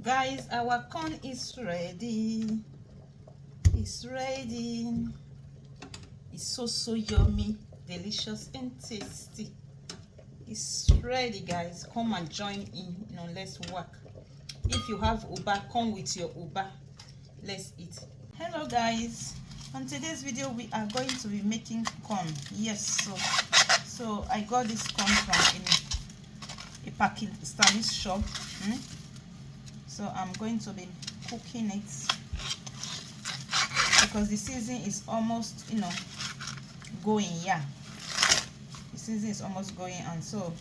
Guys, our corn is ready. It's ready. It's so yummy, delicious and tasty. It's ready, guys. Come and join in. Let's work. If you have uba, come with your uba. Let's eat. Hello guys, on today's video we are going to be making corn. Yes, so I got this corn from a Pakistani shop. So I'm going to be cooking it because the season is almost going. Yeah, the season is almost going, and so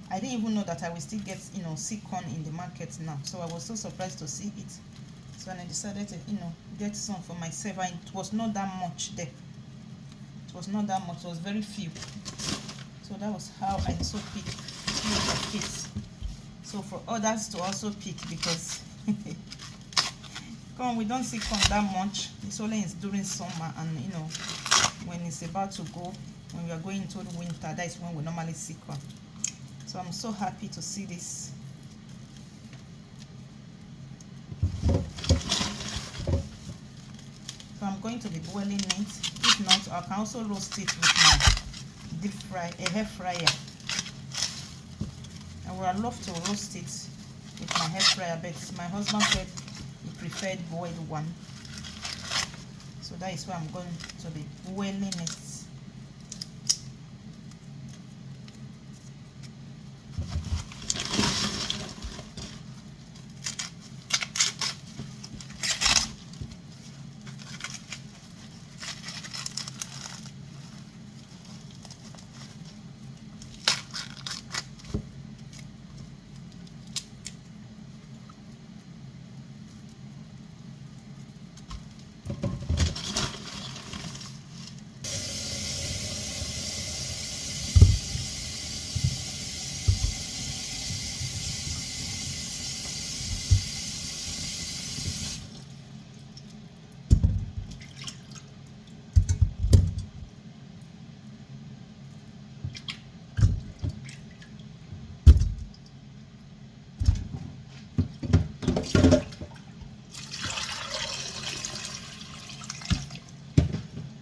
I didn't even know that I will still get see corn in the market now. So I was so surprised to see it. So I decided to get some for myself, and it was not that much there. It was not that much, it was very few. So that was how I also picked it. So for others to also pick, because corn, we don't see corn that much. It's only during summer, and when it's about to go, when we are going into the winter, that is when we normally see corn. So I'm so happy to see this. So I'm going to be boiling it. If not, I can also roast it with my hair fryer. I would love to roast it with my hair fryer, but my husband said he preferred boiled one. So that is why I'm going to be boiling it.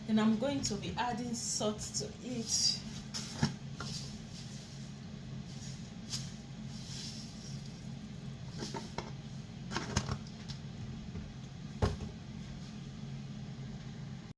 Then I'm going to be adding salt to it.